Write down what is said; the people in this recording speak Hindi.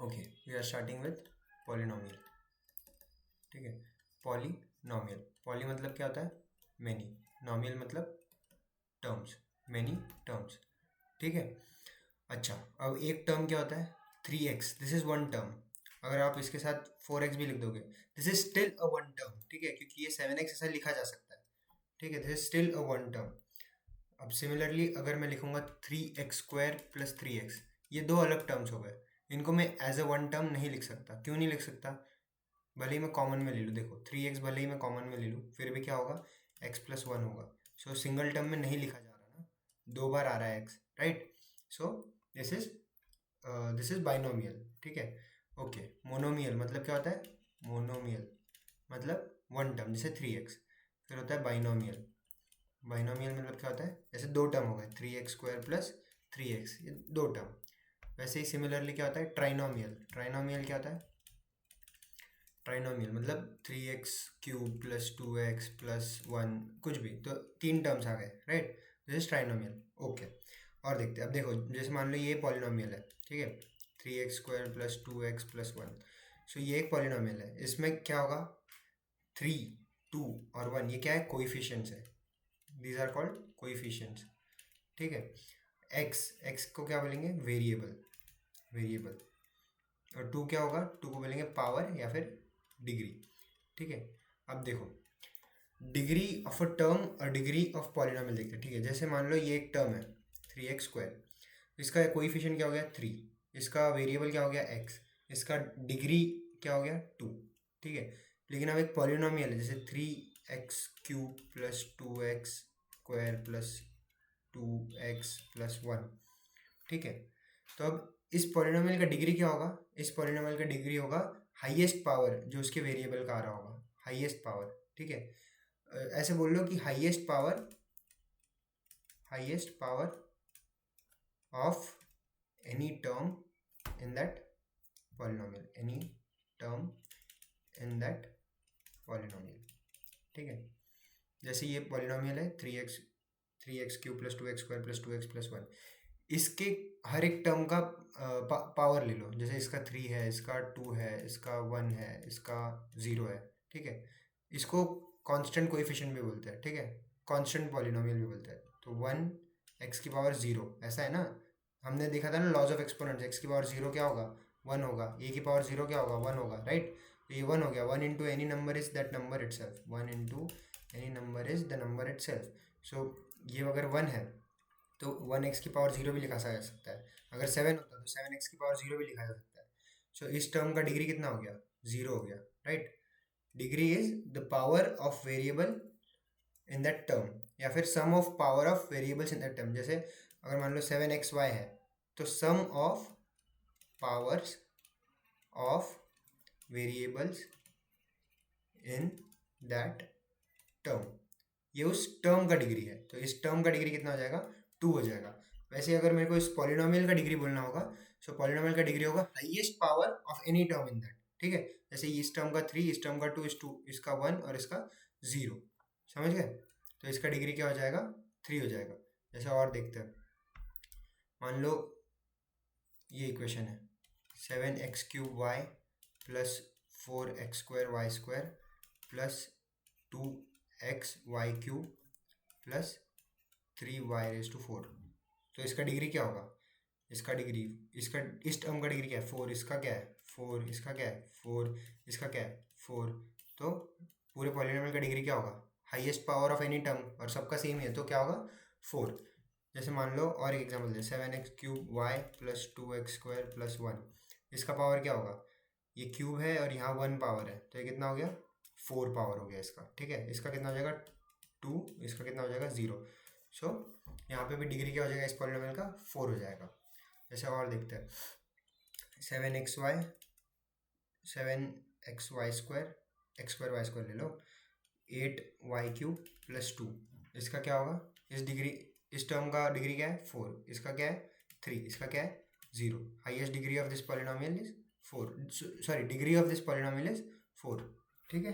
Okay, we are starting with polynomial. ठीक है, पॉलिनोमियल. पॉली मतलब क्या होता है? मैनी. नोमियल मतलब टर्म्स, मैनी टर्म्स. ठीक है. अच्छा, अब एक टर्म क्या होता है? 3x. This is one term. अगर आप इसके साथ 4x भी लिख दोगे, this is still a one term. ठीक है, क्योंकि ये 7x ऐसा लिखा जा सकता है. ठीक है, this is still a one term. अब सिमिलरली अगर मैं लिखूंगा 3x² प्लस 3x, ये दो अलग टर्म्स हो गए. इनको मैं एज अ वन टर्म नहीं लिख सकता. क्यों नहीं लिख सकता? भले ही मैं कॉमन में ले लूँ. देखो 3x भले ही मैं कॉमन में ले लूँ, फिर भी क्या होगा? x+1 होगा. सो सिंगल टर्म में नहीं लिखा जा रहा ना, दो बार आ रहा है x, right? So this is binomial. ठीक है. ओके, मोनोमियल मतलब क्या होता है? मोनोमियल मतलब वन टर्म, जैसे 3x. फिर होता है बाइनोमियल. बाइनोमियल मतलब क्या होता है? जैसे दो टर्म हो गए, 3x² प्लस 3x, ये दो टर्म. वैसे ही सिमिलरली क्या होता है? ट्राइनोमियल. ट्राइनोमियल क्या होता है? ट्राइनोमियल मतलब 3x³ प्लस 2x प्लस 1, कुछ भी, तो तीन टर्म्स आ गए, right? This is trinomial. Okay, और देखते हैं. अब देखो, जैसे मान लो ये पॉलिनोमियल है. ठीक है, 3x² प्लस 2x प्लस 1. सो ये एक पॉलिनोमियल है. इसमें क्या होगा? 3, 2 और 1, ये क्या है? कोइफिशिएंट्स है. These are called coefficients. ठीक है. एक्स को क्या बोलेंगे? वेरिएबल. वेरिएबल. और 2 क्या होगा? 2 को बोलेंगे पावर या फिर डिग्री. ठीक है. अब देखो, डिग्री ऑफ अ टर्म और डिग्री ऑफ पॉलिनोमियल देखते हैं. ठीक है, जैसे मान लो ये एक टर्म है 3x². इसका कोइफिशिएंट क्या हो गया? 3. इसका वेरिएबल क्या हो गया? x. इसका डिग्री क्या हो गया? 2. ठीक है. लेकिन अब एक पॉलिनोमियल है, जैसे 3x³ plus 2x² plus 2x plus 1. ठीक है. तो अब इस पॉलिनोमियल का डिग्री क्या होगा? इस पॉलिनोमियल का डिग्री होगा हाईएस्ट पावर जो उसके वेरिएबल का आ रहा होगा. Highest power. ठीक है. ऐसे बोल लो कि highest power of any term in that polynomial. Any term in that polynomial. ठीक है. जैसे ये पॉलिनोमियल है 3x³ plus 2x² plus 2x plus 1. इसके हर एक टर्म का पावर ले लो. जैसे इसका 3 है, इसका 2 है, इसका 1 है, इसका 0 है. ठीक है. इसको कांस्टेंट कोएफिशिएंट भी बोलते हैं. ठीक है, कांस्टेंट पॉलिनोमियल भी बोलते हैं. तो 1 x⁻0, ऐसा है ना. हमने देखा था ना लॉज ऑफ एक्सपोनेंट्स. x⁻0 क्या होगा? 1 होगा. a⁻0 क्या होगा? 1 होगा, राइट? तो ये 1 हो गया. 1 into any number is that number itself. 1 into any number is the number itself. So ये अगर 1 है तो 1x⁻0 भी लिखा जा सकता है. अगर 7 होता तो 7x⁻0 भी लिखा जा सकता है. सो इस टर्म का डिग्री कितना हो गया? 0 हो गया, right? Degree is the power of variable in that term, या फिर sum of power of variables in that term. जैसे अगर मान लो 7xy है, तो sum of powers of variables in that term, ये उस टर्म का डिग्री है. तो इस टर्म का डिग्री कितना हो जाएगा? 2 हो जाएगा. वैसे अगर मेरे को इस पॉलिनोमियल का डिग्री बोलना होगा, सो पॉलिनोमियल का डिग्री होगा highest power of any term in that. ठीक है. जैसे इस टर्म का 3, इस टर्म का 2, इसका 1 और इसका 0. समझ गए? तो इसका डिग्री क्या हो जाएगा? 3 हो जाएगा. जैसे और देखते हैं. मान लो ये इक्वेशन है 7x³ plus 4x² plus 2xy³ plus 3y⁴. तो इसका डिग्री क्या होगा? इसका डिग्री, इसका इस टर्म का डिग्री क्या है? 4. इसका क्या है? 4. इसका क्या है? 4. इसका क्या है? 4. तो पूरे पॉलिनोमियल का डिग्री क्या होगा? Highest power of any term, और सबका सेम ही है, तो क्या होगा? 4. जैसे मान लो और एक एग्जाम्पल दे, 7x³ प्लस 2x² प्लस 1. इसका पावर क्या होगा? ये क्यूब है और यहाँ 1 पावर है, तो ये कितना हो गया? 4 पावर हो गया इसका. ठीक है. इसका कितना हो जाएगा? 2. इसका कितना हो जाएगा? 0. सो यहाँ पे भी डिग्री क्या हो जाएगा इस पॉलिनोमियल का? 4 हो जाएगा. जैसे और देखते हैं. 7xy² x²y² ले लो. 8y³ plus 2. इसका क्या होगा? इस टर्म का डिग्री क्या है? 4. इसका क्या है? 3. इसका क्या है? 0. Highest degree of this polynomial is 4. Sorry, degree of this polynomial is 4. ठीक है.